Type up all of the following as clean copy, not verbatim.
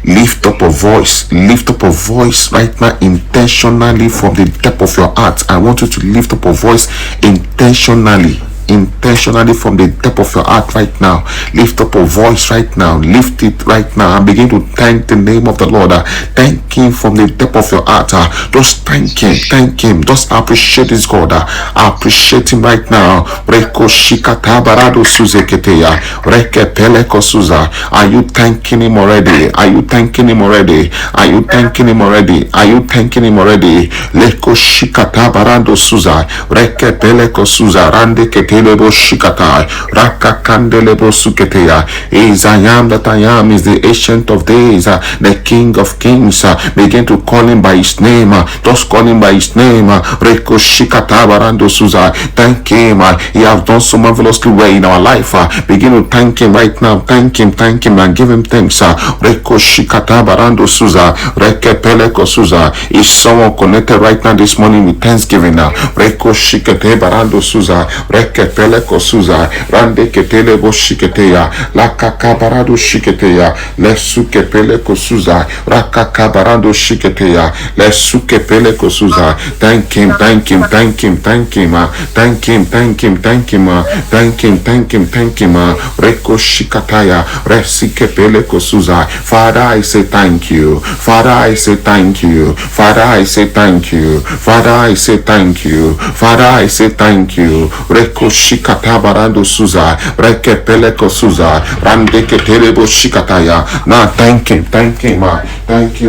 Lift up a voice. Lift up a voice right now intentionally from the depth of your heart. I want you to lift up a voice intentionally from the depth of your heart right now. Lift up a voice right now. Lift it right now and begin to thank the name of the Lord. Thank him from the depth of your heart. Just thank him. Just appreciate this God. Appreciate him right now. Are you thanking him already? Are you thanking him already? Are you thanking him already? Are you thanking him already? Leko shikata barando suza reke peleko suza rande ketelebo shikata raka kandelebo suketeya. Is I am that I am is the ancient of days, the King of kings. Begin to call him by his name. Just call him by his name. Reko shikata barando suza. Thank him. He has done so marvelously well in our life. Begin to thank him right now. Thank him and give him thanks. Reko shikata barando suza reke peleko suza. Is someone connected right now this morning with thanksgiving now? Reko shikete barando suza reke peleko suza rande ketelebo shiketeya lakaka barado shiketeya lesuke peleko suza rakaka barado shiketeya lesuke peleko suza. Thank him. Reko shikataya resike peleko suza. Father, I say thank you. Father, I say thank you. Father, I say thank you. Father, I say thank you. Father, I say thank you. Reko shikata barando suza reke peleko suza rande ketelebo shikataya. Now thank him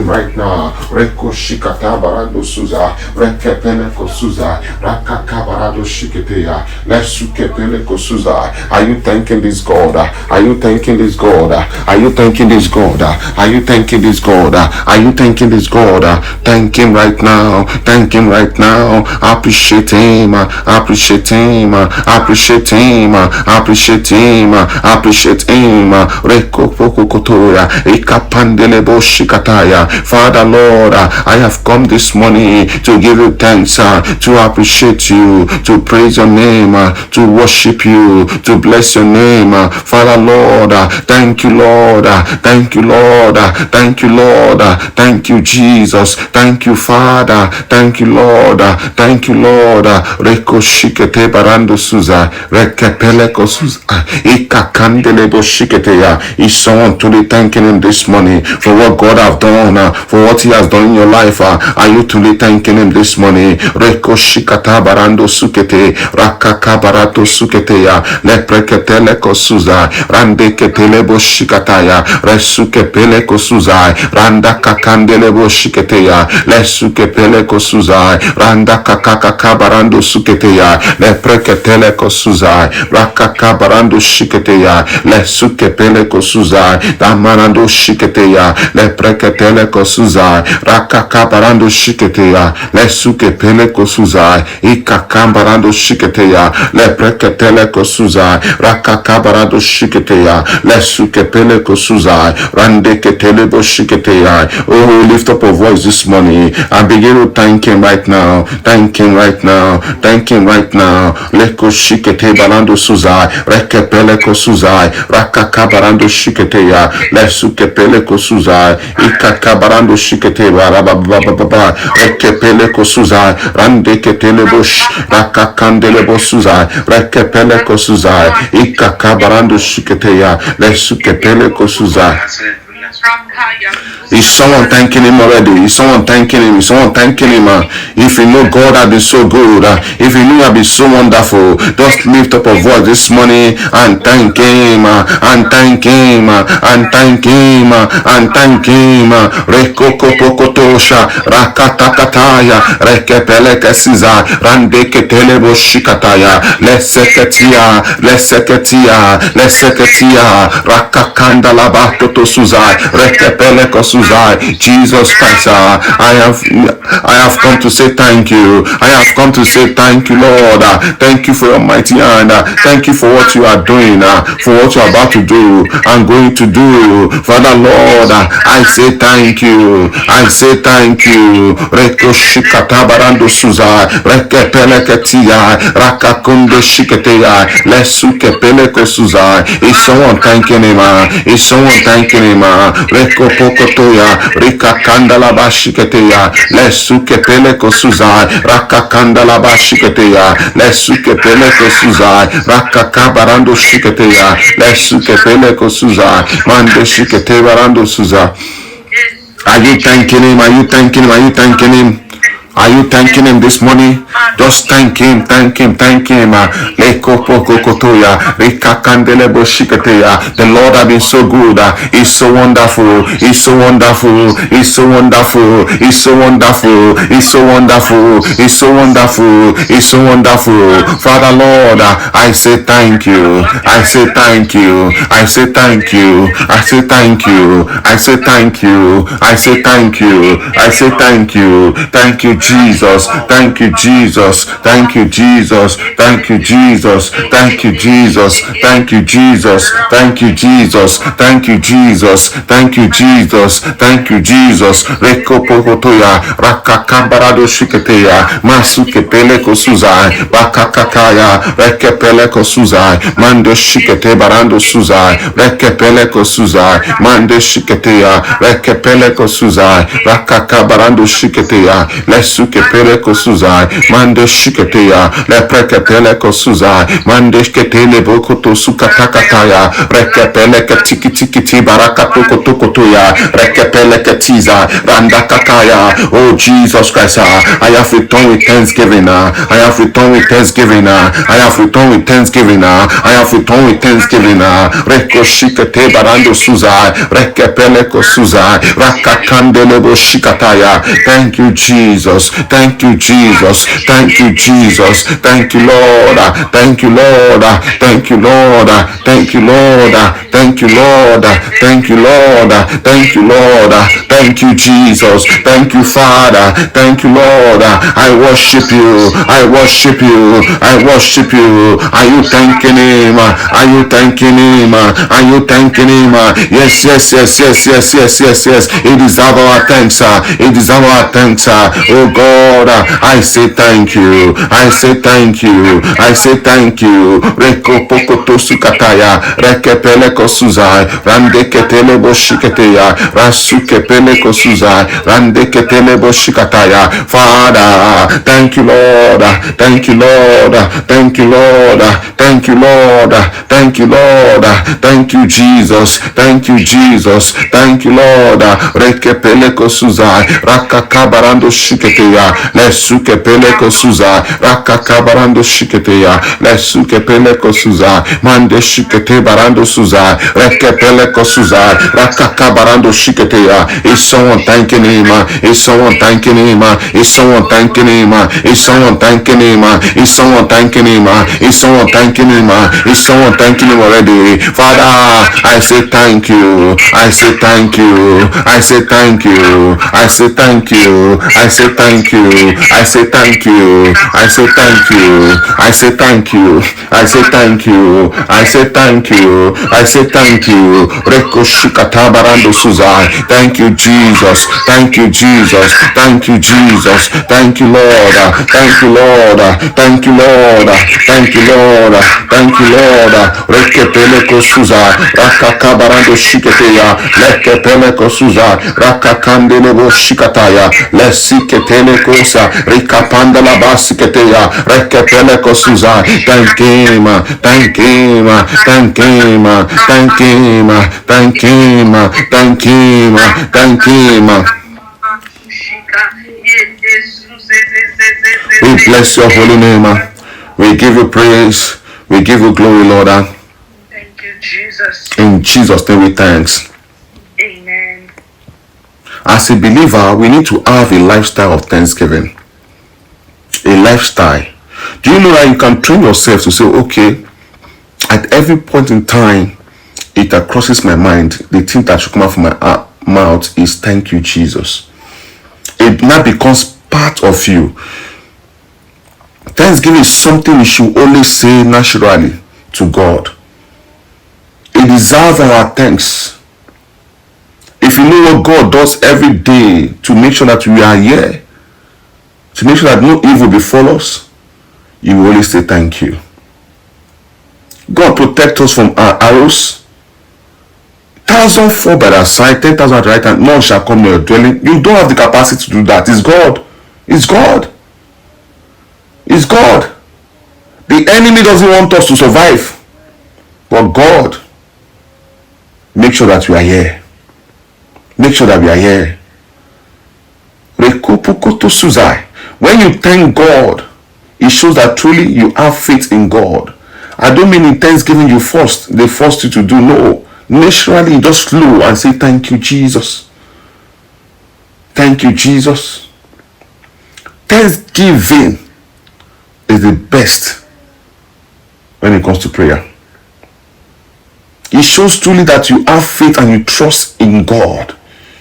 right now. Reko shikata barando suza reke peleko suza rakaka barado shiketeya lesuke peleko suza. Are you thanking this God? Are you thanking this God? Are you thanking this God? Are you thanking this God? Are you thanking this God? Thank him right now. Thank him right now. Appreciate him. Appreciate him. Appreciate him. Appreciate him. Appreciate him. Reko poko kotoya ikapandelebo shikataya. Father Lord, I have come this morning to give you thanks, to appreciate you, to praise your name, to worship you, to bless your name. Father Lord, thank you Lord. Thank you Lord. Thank you Lord. Thank you Jesus. Thank you Father. Thank you Lord. Thank you Lord. Reko shikete barando suza rekepeleko suza ikakandelebo shiketeya. Is someone truly thanking him this morning for what God have done, for what he has done in your life? Are you truly thanking him this morning? Reko shikata barando sukete rakaka barato suketeya lepreketeleko suza rande ketelebo shikataya resuke peleko suza randa kakandelebo shiketeya lesuke peleko suza randa kakaka barando suketeya lepreketeleko suza rakaka barando shiketeya lesuke peleko suza damarando shiketeya lepreketeleko suza rakaka barando shiketeya lesuke peleko suza ikakambarando shiketeya lepreketeleko suza rakaka barando shiketeya lesuke peleko suza rande ketelebo shiketeya. Oh, lift up a voice this morning and begin to thank him right now. Thank him right now. Thank him right now. Leko shikete barando suza reke peleko suza rakaka barando shiketeya lesuke peleko suza ikaka barando shikete barababa reke peleko suza rande ketelebo rakakandelebo suza reke peleko suza ikaka barando shiketeya lesuke peleko suza. Is someone thanking him already? Is someone thanking him? Is someone thanking him? If you know God has been so good, if you know he has been so wonderful, just lift up a voice this morning and thank him, and thank him, and thank him, and thank him. Rekoko pokotosha rakatakataya rekepeleke siza randeke telebo shikataya leseketia rakakanda labato to suza rekepeleko suza. Jesus Christ, I have come to say thank you. I have come to say thank you, Lord. Thank you for your mighty hand. Thank you for what you are doing, for what you are about to do and going to do. Father Lord, I say thank you. I say thank you. Reko shikata barando suza rekepeleketia rakakunde shiketeya lesuke peleko suza. Is someone thanking him? Is someone thanking him? ya, reko pokotoya, rika kandala bashiketeya, lesuke pele kosuzai, raka kandala bashiketeya, lesuke pele kosuzai, raka kabarando shiketeya, lesuke pele kosuzai, mande shikete barando suza. Are you thanking him? Are you thanking him? Are you thanking him? Are you thanking him this morning? Just thank him, thank him, thank him. The Lord has been so good. He's so wonderful. He's so wonderful. He's so wonderful. He's so wonderful. He's so wonderful. He's so wonderful. He's so wonderful. Father Lord, I say thank you. I say thank you. I say thank you. I say thank you. I say thank you. I say thank you. I say thank you. Thank you, Jesus. Thank you, Jesus. Thank you, Jesus. Thank you, Jesus. Thank you, Jesus. Thank you, Jesus. Thank you, Jesus. Thank you, Jesus. Thank you, Jesus. Thank you, Jesus. Reko pokotoya, rakakabarado shiketeya, masuke pele kosuzai, bakakakaya, reke pele kosuzai, mando shikete barando suzai, reke pele kosuzai, mando shiketeya, reke pele kosuzai, rakakabarando shiketeya, lesuke pele kosuzai, mande shiketeya, lepreke pele kosuzai, mande shketele bokoto sukatakataya, reke pele ketikiti barakato kotokotoya, reke pele ketiza, randakakaya. Oh Jesus Christ, I have returned with thanksgiving. I have returned with thanksgiving. I have returned with thanksgiving. I have returned with thanksgiving. Reko shikete barando suzai, reke pele kosuzai, rakakandelebo shikataya. Thank you, Jesus. Thank you, Jesus. Thank you, Jesus. Thank you, Lord. Thank you, Lord. Thank you, Lord. Thank you, Lord. Thank you, Lord. Thank you, Lord. Thank you, Lord. Thank you, Jesus. Thank you, Father. Thank you, Lord. I worship you. I worship you. I worship you. Are you thanking him? Are you thanking him? Are you thanking him? Yes, yes, yes, yes, yes, yes, yes, yes. It deserves our thanks. It deserves our thanks. Oh God, I say thank you. I say thank you. I say thank you. Reko pokoto sukataya, rekepele kosuzai, rande ketele boshiketeya, rasuke pele kosuzai, rande ketele boshikataya. Father, thank you, Lord. Thank you, Lord. Thank you, Lord. Thank you, Lord. Thank you, Lord. Thank you, Jesus. Thank you, Jesus. Thank you, Lord. Rekepele kosuzai, rakakabarando shiketeya, lesuke pele kosuzai, rakakabarando shiketeya, lesuke pele kosuzai, mande shikete barando suzai, rekepele kosuzai, rakakabarando shiketeya. Is someone thanking him? Is someone thanking him? Is someone thanking him? Is someone thanking him? Is someone thanking him? Is someone thanking him? Is someone thanking him already? Father, I say thank you. I say thank you. I say thank you. I say thank you. I say thank you. I say thank you. I say thank you. I say thank you. I say thank you. I say thank you. I say thank you. Reko shikata barando suzai. Thank you, Jesus. Thank you, Jesus. Thank you, Jesus. Thank you, Lord. Thank you, Lord. Thank you, Lord. Thank you, Lord. Thank you, Lord. Rekepele kosuza, rakaka barando shiketeya, lekepele kosuza, rakakande nebo shikataya, lesiketele kosa, rikapanda la basiketeya, rekepele kosuza. Thank him, thank him, thank him, thank him, thank him, thank him, thank him. We bless your holy name. We give you praise. We give you glory, Lord. Thank you, Jesus. In Jesus' name we thanks. Amen. As a believer, we need to have a lifestyle of thanksgiving. A lifestyle. Do you know that you can train yourself to say, okay, at every point in time, it crosses my mind, the thing that should come out from my mouth is thank you, Jesus. It now becomes part of you. Thanksgiving is something we should always say naturally to God. It deserves our thanks. If you know what God does every day to make sure that we are here, to make sure that no evil befall us, you will always say thank you. God protect us from our arrows. 1,000 fall by thy side, 10,000 at the right hand, none shall come near your dwelling. You don't have the capacity to do that. It's God. It's God. It's God. The enemy doesn't want us to survive. But God, make sure that we are here. Make sure that we are here. When you thank God, it shows that truly you have faith in God. I don't mean in thanksgiving they forced you to do. No. Naturally, you just flow and say, thank you, Jesus. Thank you, Jesus. Thanksgiving is the best when it comes to prayer. It shows truly that you have faith and you trust in God.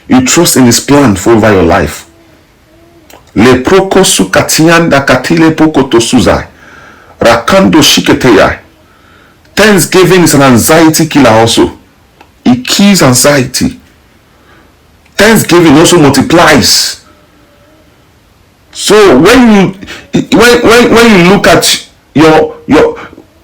You trust in His plan for over your life. Thanksgiving is an anxiety killer also. It kills anxiety. Thanksgiving also multiplies. So when you look at your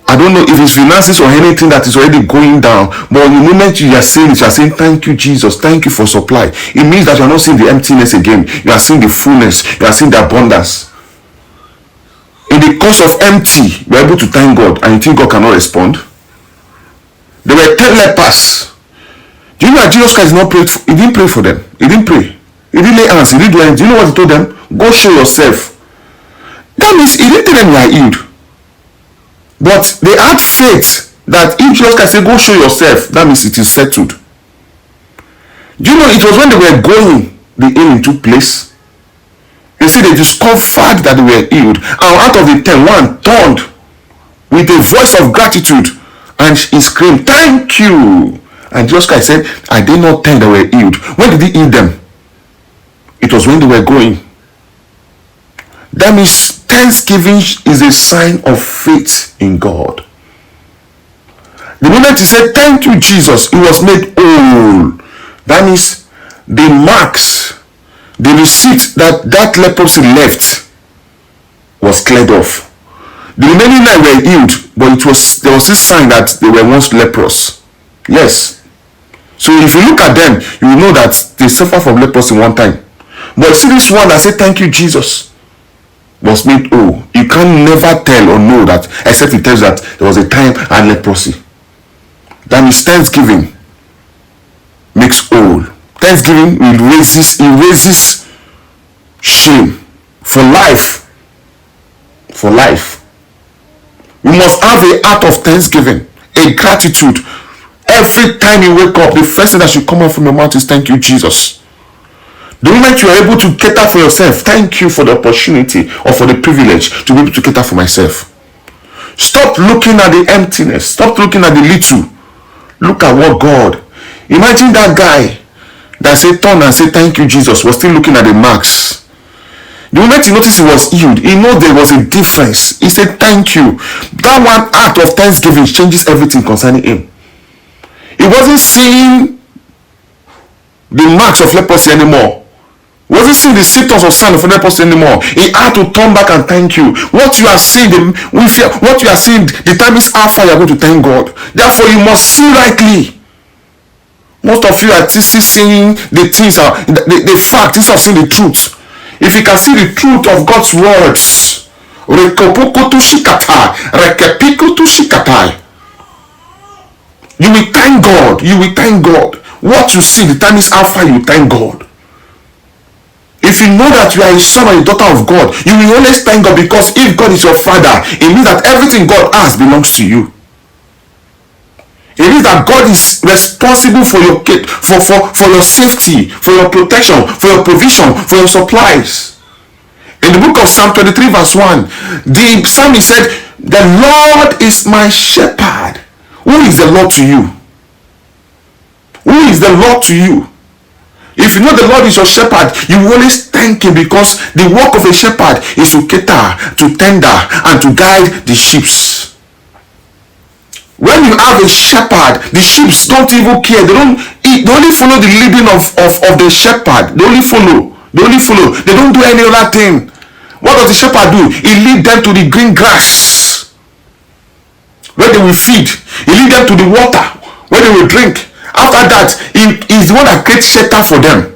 I don't know if it's finances or anything that is already going down, but the moment you are saying it, you are saying thank you, Jesus, thank you for supply. It means that you are not seeing the emptiness again. You are seeing the fullness. You are seeing the abundance. In the course of empty, you are able to thank God, and you think God cannot respond. There were 10 lepers. Do you know that Jesus Christ did not pray? He didn't pray for them. He didn't pray. He didn't lay hands. He didn't do anything. Do you know what he told them? Go show yourself. That means he didn't tell them you are healed. But they had faith that if Jesus Christ said, go show yourself, that means it is settled. Do you know it was when they were going, the healing took place? They said they discovered that they were healed. And out of the 10, one turned with a voice of gratitude and he screamed, thank you. And Jesus Christ said, I did not think they were healed. When did he heal them? It was when they were going. That means thanksgiving is a sign of faith in God. The moment he said, thank you, Jesus, he was made whole. That means the marks, the receipt that leprosy left was cleared off. The remaining 9 were healed, but there was this sign that they were once leprous. Yes. So if you look at them, you will know that they suffered from leprosy one time. But see this one that said, thank you, Jesus, was made whole. You can never tell or know that except it tells that there was a time I had leprosy. That means thanksgiving makes whole. Thanksgiving erases shame for life. For life. We must have a heart of thanksgiving, a gratitude. Every time you wake up, the first thing that should come out from your mouth is thank you, Jesus. The moment you are able to cater for yourself, thank you for the opportunity or for the privilege to be able to cater for myself. Stop looking at the emptiness. Stop looking at the little. Look at what God. Imagine that guy that said turn and said thank you, Jesus, was still looking at the marks. The moment he noticed he was healed, he knew there was a difference. He said thank you. That one act of thanksgiving changes everything concerning him. He wasn't seeing the marks of leprosy anymore. Wasn't seeing the symptoms of sign of leprosy anymore. He had to turn back and thank you. What you are seeing, what you are seeing determines how far you are going to thank God. Therefore, you must see rightly. Most of you are still seeing the things, the fact instead of seeing the truth. If you can see the truth of God's words, you will thank God. You will thank God. What you see determines how far you thank God. If you know that you are a son or a daughter of God, you will always thank God, because if God is your father, it means that everything God has belongs to you. It means that God is responsible for your safety, for your protection, for your provision, for your supplies. In the book of Psalm 23 verse 1, the psalmist said, the Lord is my shepherd. Who is the Lord to you? Who is the Lord to you? If you know the Lord is your shepherd, you will always thank him, because the work of a shepherd is to cater, to tender, and to guide the sheep. When you have a shepherd, the sheep don't even care. They don't eat. They only follow the leading of the shepherd. They only follow. They don't do any other thing. What does the shepherd do? He leads them to the green grass where they will feed. He leads them to the water where they will drink. After that, he is the one that creates shelter for them.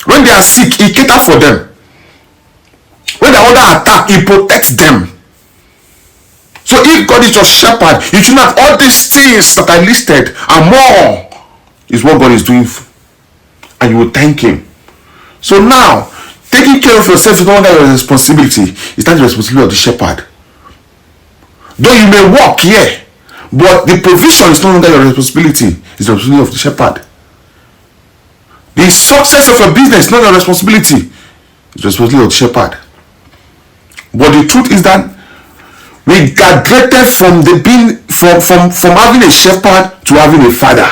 When they are sick, he caters for them. When they are under attack, he protects them. So if God is your shepherd, you should have all these things that I listed and more is what God is doing, and you will thank him. So now, taking care of yourself is no longer your responsibility. It's not the responsibility of the shepherd. Though you may walk here, but the provision is no longer your responsibility. It's the responsibility of the shepherd. The success of your business is not your responsibility. It's the responsibility of the shepherd. But the truth is that we graduated from from having a shepherd to having a father.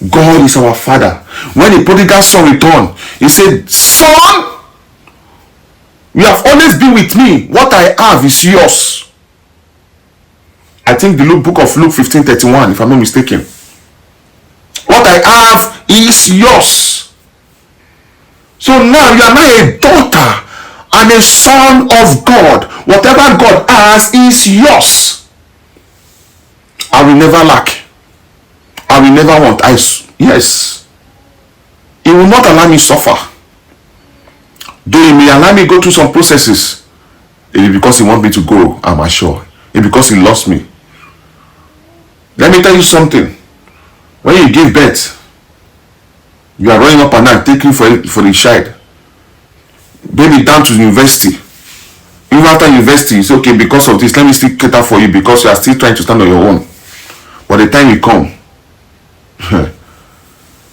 God is our father. When the prodigal son returned, he said, "Son, you have always been with me. What I have is yours." I think the book of Luke 15:31, if I'm not mistaken. What I have is yours. So now you are now a daughter and a son of God. Whatever God has is yours. I will never lack. I will never want. Yes. He will not allow me suffer. Though he may allow me go through some processes, it is because he wants me to go, I'm assured. It is because he loves me. Let me tell you something. When you give birth, you are running up and down, taking for the child. Baby down to university. Even after university, it's okay, because of this, let me still cater for you because you are still trying to stand on your own. But the time you come,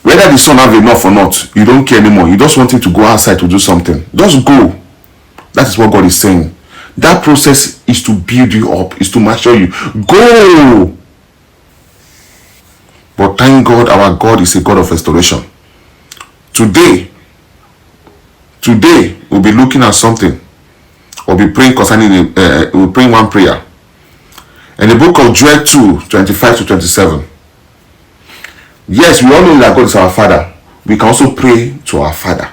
whether the son have enough or not, you don't care anymore. You just want him to go outside to do something. Just go. That is what God is saying. That process is to build you up, is to mature you. Go. But thank God, our God is a God of restoration. Today, we'll be looking at something. We'll be praying concerning we'll pray one prayer. In the book of Jude 2:25-27. Yes, we all know that God is our Father. We can also pray to our Father.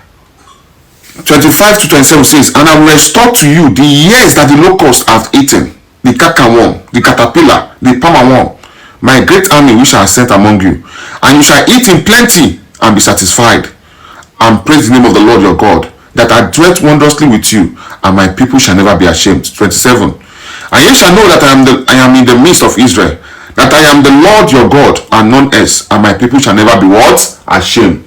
25-27 says, "And I will restore to you the years that the locusts have eaten, the cankerworm, the caterpillar, the palmerworm, my great army which I have sent among you. And you shall eat in plenty and be satisfied, and praise the name of the Lord your God, that I dwelt wondrously with you, and my people shall never be ashamed." 27. "And ye shall know that I am in the midst of Israel, that I am the Lord your God, and none else, and my people shall never be what? Ashamed."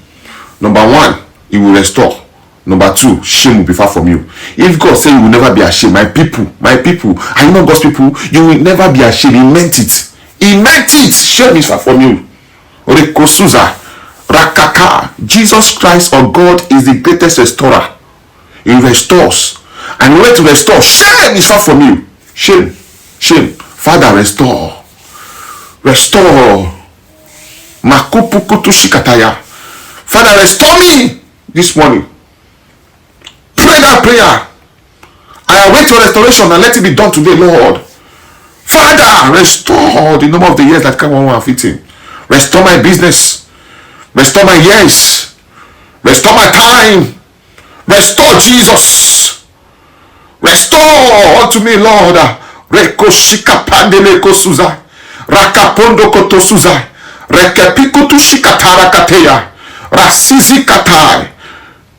Number one, he will restore. Number two, shame will be far from you. If God said you will never be ashamed, my people, are you not God's people? You will never be ashamed. He meant it. He meant it. Shame is far from you. Orekosuza, Rakaka. Jesus Christ, our God, is the greatest restorer. He restores. And when to restore, shame is far from you. Shame. Father, restore. Restore. Makupukutu shikataya. Father, restore me this morning. Pray that prayer. I await your restoration, and let it be done today, Lord. Father, restore the number of the years that come on have eaten. Restore my business. Restore my years. Restore my time. Restore, Jesus. Restore unto me, Lord. Rekoshika pandele kosuza. Rakapondo kotosuza. Rekepikutu shikatara kateya. Rasizi katai.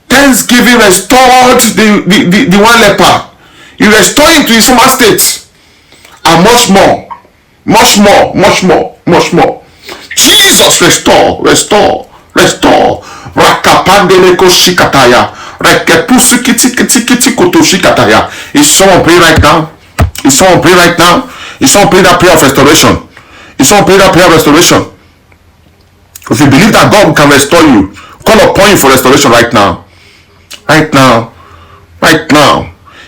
Thanksgiving restored the one leper. He restored him to his former state. And much more. Jesus, restore. Rakapandele koshikataya. Rekepusu kiti koto shikataya. Is someone pray right now? Is someone pray right now? Is someone pray that prayer of restoration? Is someone pray that prayer of restoration? If you believe that God can restore you, call upon you for restoration right now. Right now.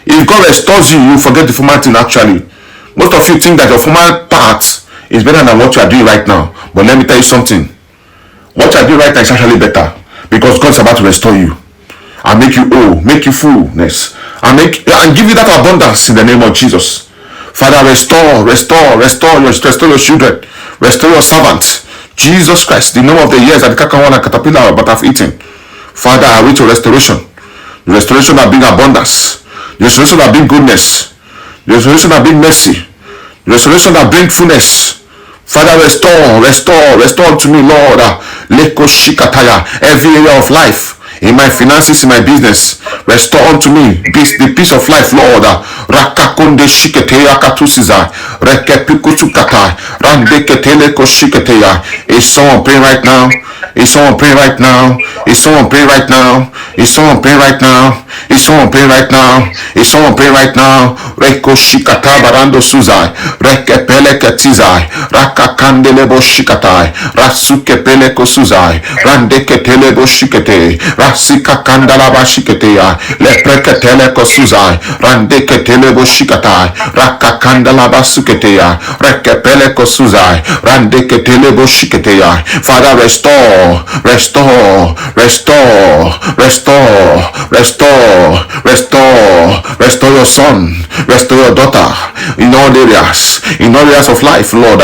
If God restores you, you forget the former thing actually. Most of you think that your former part is better than what you are doing right now. But let me tell you something. What you are doing right now is actually better. Because God is about to restore you. And make you whole, make you fullness. And give you that abundance in the name of Jesus. Father, restore your children. Restore your servants. Jesus Christ, the number of the years that the cankerworm and caterpillar but have eaten. Father, I wait your restoration. The restoration that bring abundance. The restoration that bring goodness. The restoration that bring mercy. The restoration that bring fullness. Father, restore unto me, Lord. Leko shikataya, every area of life, in my finances, in my business, restore unto me the peace of life, Lord. Rakakonde shiketeya katusiza, rekepikutukata, randeketele koshiketeya. Is someone praying right now? Is someone praying right now? Is someone praying right now? Is someone praying right now? Is someone praying right now? Is someone praying right now? Reko shikata barando suzai, rekepele ketizai, rakakandelebo shikatai, rasukepele kosuzai, randeketelebo shikete, rasika kandalaba shiketeya, lepreketele kosuzai, randeketelebo shikatai, rakakandalaba suketeya, rekepele kosuzai, randeketelebo shiketeya. Father, restore your son, restore your daughter in all areas of life, Lord.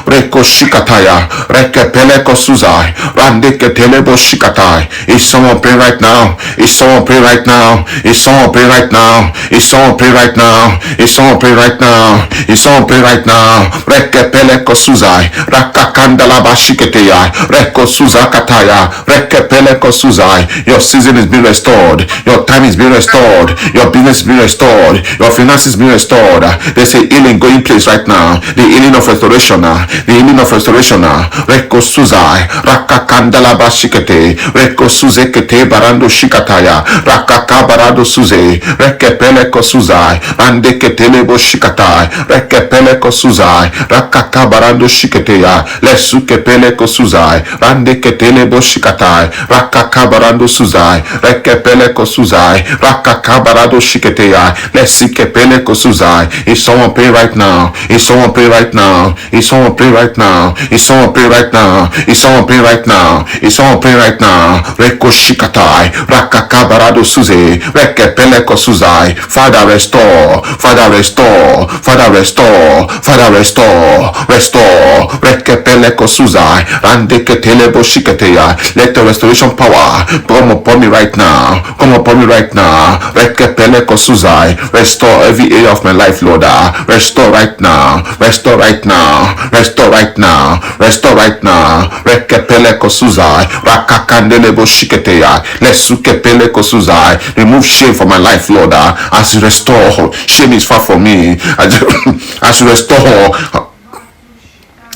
Reko shikataya, rekepele kosuzai, randeketelebo shikatai. Is someone praying right now? Is someone praying right now? Is someone praying right now? Is someone praying right now? Is someone praying right now? Is someone praying right now? Rekepele kosuzai, rakakandalaba shiketeya, reko suzakataya, rekepele kosuzai. Your season is being restored. Your time is being restored. Your business is being restored. Your finances is being restored. There's a healing going place right now. The healing of restoration. The healing of restoration. Reko suzai, rakakandalaba shikete, reko suzekete barando shikataya, rakaka barado suze, rekepele kosuzai, andeketele bo shikatai, rekepele kosuzai, rakaka barando shiketeya, lesukepele kosuzai, andeketele bo shikatai, rakaka barando suzai, rekepele kosuzai, rakaka barado shiketeya, lesikepele kosuzai. Is someone pray right now? Is someone pray right now? Is someone pray right now? Is someone pray right now? Is someone pray right now? Is someone pray right now? Reko shikatai, rakaka barado suze, rekepele kosuzai. Father, restore, Father, restore, Father, restore, Father, restore, restore, rekepele kosuzai, randeketele bo shiketeya. Let the restoration power come upon me right now. Come upon me right now. Rekepele kosuzai. Restore every area of my life, Lord. Restore right now. Restore right now. Restore right now. Restore right now. Rekepele kosuzai. Rakakandele bo shiketeya. Lesukepele kosuzai. Remove shame from my life, Lord. As you restore, shame is far from me. As you restore,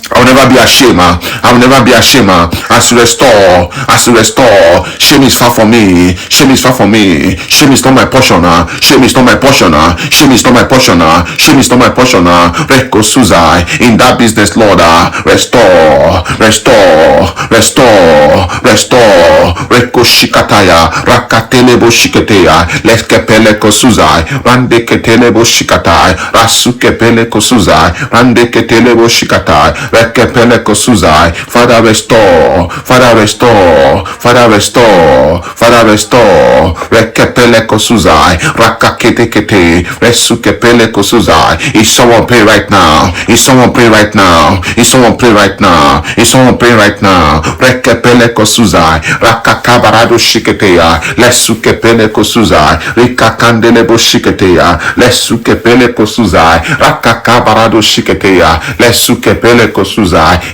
I will never be ashamed. I will never be ashamed. As you restore, shame is far from me. Shame is far from me. Shame is not my portion. Shame is not my portion. Shame is not my portion. Shame is not my portion. Reko suzai, in that business, Lord, restore. Reko shikataya, rakatele bo shiketeya, leskepele kosuzai, randeketele bo shikatai, rasukepele kosuzai, randeketele bo shikatai. Rekepele kosuzai. Father, restore. Father, restore. Father, restore. Father, restore. Rekepele kosuzai. Rakakete kete. Resukepele kosuzai. Is someone pray right now? Is someone pray right now? Is someone pray right now? Is someone pray right now? Rekepele kosuzai. Rakakabarado shiketeya. Lesukepele kosuzai. Rikakandele bo shiketeya. Lesukepele kosuzai. Rakakabarado shiketeya. Lesukepele kosuzai.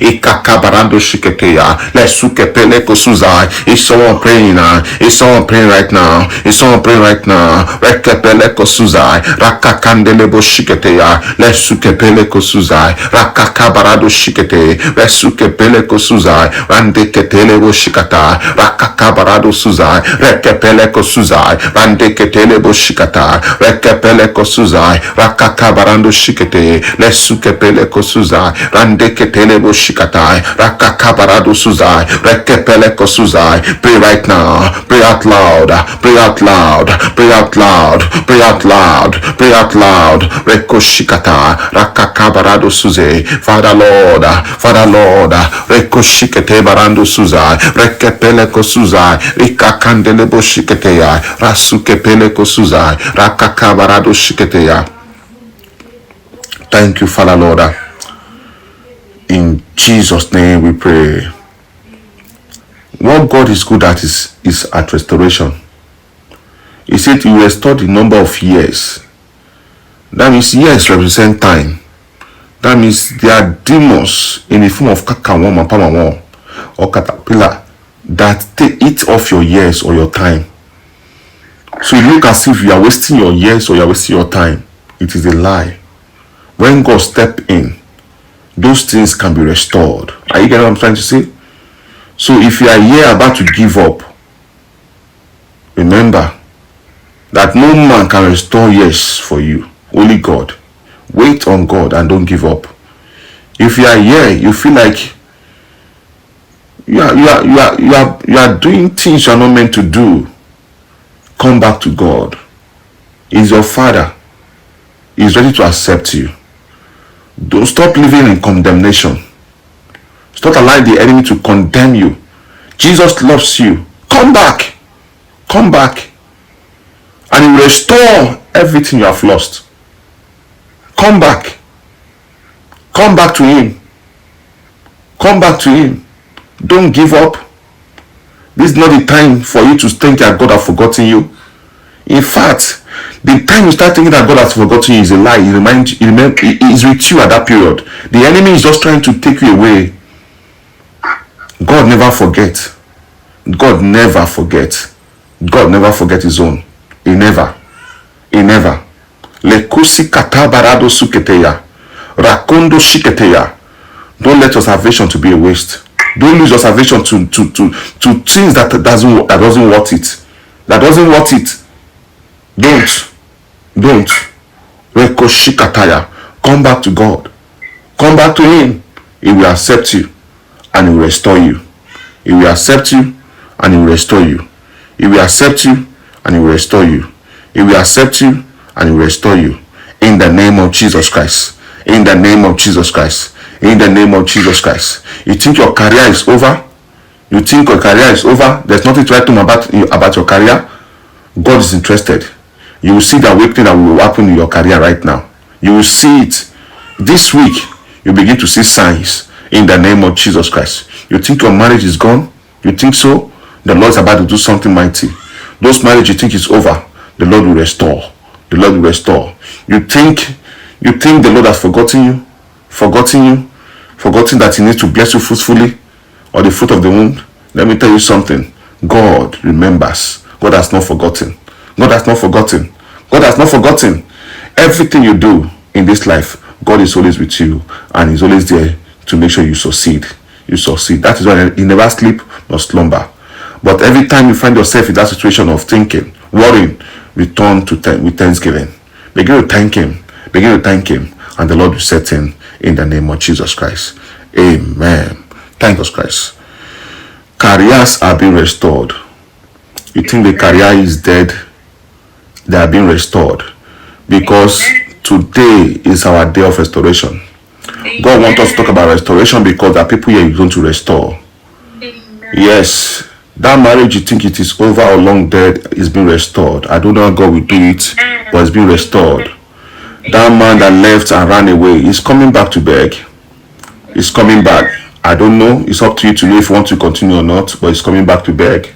Ikakabarando shiketeya. Lesukepele kosuzai. Is someone praying now? Is someone praying right now? Is someone praying right now? Rekepele kosuzai. Rakakandele bo shiketeya. Lesukepele kosuzai. Rakakabarado shikete. Lesukepele kosuzai. Randeketele bo shikata. Rakakabarado suzai. Rekepele kosuzai. Randeketele bo shikata. Rekepele kosuzai. Rakakabarando shikete. Lesukepele kosuzai. Randeketele bo shikatai. Rakakabarado suzai. Rekepele kosuzai. Pray right now. Pray out loud. Pray out loud. Pray out loud. Pray out loud. Pray out loud. Reko shikata. Rakakabarado suzai. Father Lord. Father Lord. Reko shikete barando suzai. Rekepele kosuzai. Rikakandele bo shiketeya. Rasukepele kosuzai. Rakakabarado shiketeya. Thank you, Father Lord. In Jesus' name we pray. What God is good at is at restoration. He said you restore the number of years. That means years represent time. That means there are demons in the form of kakawon, mapamawon, or caterpillar that they eat off your years or your time. So you look as if you are wasting your years or you are wasting your time. It is a lie. When God step in, those things can be restored. Are you getting what I'm trying to say? So if you are here about to give up, remember that no man can restore years for you. Only God. Wait on God and don't give up. If you are here, you feel like you are doing things you are not meant to do. Come back to God. He's your Father. He's ready to accept you. Don't stop living in condemnation. Stop allowing the enemy to condemn you. Jesus loves you. Come back. Come back. And he will restore everything you have lost. Come back. Come back to him. Come back to him. Don't give up. This is not the time for you to think that God has forgotten you. In fact, the time you start thinking that God has forgotten you is a lie. He is with you at that period. The enemy is just trying to take you away. God never forgets. God never forgets. God never forgets his own. He never. He never. Lekusi katabarado suketeya. Rakondo shiketeya. Don't let your salvation to be a waste. Don't lose your salvation to things that doesn't worth it. That doesn't worth it. Don't. Rekoshikataya. Come back to God. Come back to him. He will accept you and he will restore you. He will accept you and he will restore you. He will accept you and he will restore you. He will accept you and he will restore you. In the name of Jesus Christ. In the name of Jesus Christ. In the name of Jesus Christ. You think your career is over? You think your career is over? There's nothing to write home about your career? God is interested. You will see the awakening that will happen in your career right now. You will see it. This week, you begin to see signs in the name of Jesus Christ. You think your marriage is gone? You think so? The Lord is about to do something mighty. Those marriage you think is over, the Lord will restore. The Lord will restore. You think the Lord has forgotten you? Forgotten that he needs to bless you fruitfully, or the fruit of the womb? Let me tell you something. God remembers. God has not forgotten. God has not forgotten. God has not forgotten. Everything you do in this life, God is always with you, and he's always there to make sure you succeed. You succeed. That is why he never sleep nor slumber. But every time you find yourself in that situation of thinking, worrying, return with thanksgiving. Begin to thank him. Begin to thank him, and the Lord will set in the name of Jesus Christ. Amen. Thank us, Christ. Careers are being restored. You think the career is dead? They are being restored, because today is our day of restoration. God wants us to talk about restoration because there are people here who going to restore. Yes, that marriage you think it is over or long dead is being restored. I don't know how God will do it, but it's being restored. That man that left and ran away is coming back to beg. He's coming back. I don't know. It's up to you to know if you want to continue or not, but he's coming back to beg.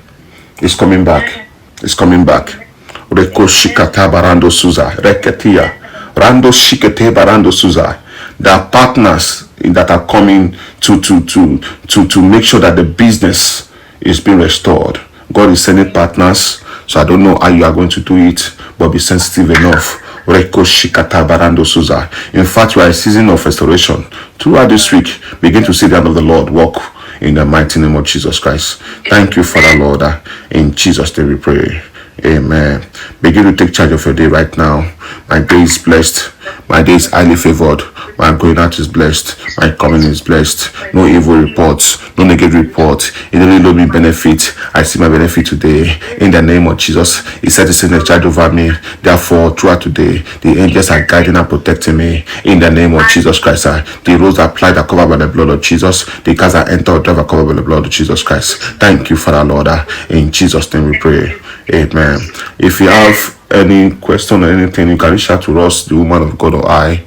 He's coming back. He's coming back. Reko shikata barando suza. Reketia. Rando shikete barando suza. There are partners that are coming to make sure that the business is being restored. God is sending partners. So I don't know how you are going to do it, but be sensitive enough. Reko shikata barando suza. In fact, you are a season of restoration. Throughout this week, begin to see the hand of the Lord walk in the mighty name of Jesus Christ. Thank you, Father Lord. In Jesus' name we pray. Amen. Begin to take charge of your day right now. My day is blessed. My day is highly favored. My going out is blessed. My coming is blessed. No evil reports. No negative reports. It only will be benefit. I see my benefit today. In the name of Jesus. He said to send a charge over me. Therefore, throughout today, the angels are guiding and protecting me. In the name of Jesus Christ. The roads are applied are covered by the blood of Jesus. The cars are entered or drive are covered by the blood of Jesus Christ. Thank you, Father Lord. In Jesus' name we pray. Amen. If you have any question or anything, you can reach out to us, the woman of God or I.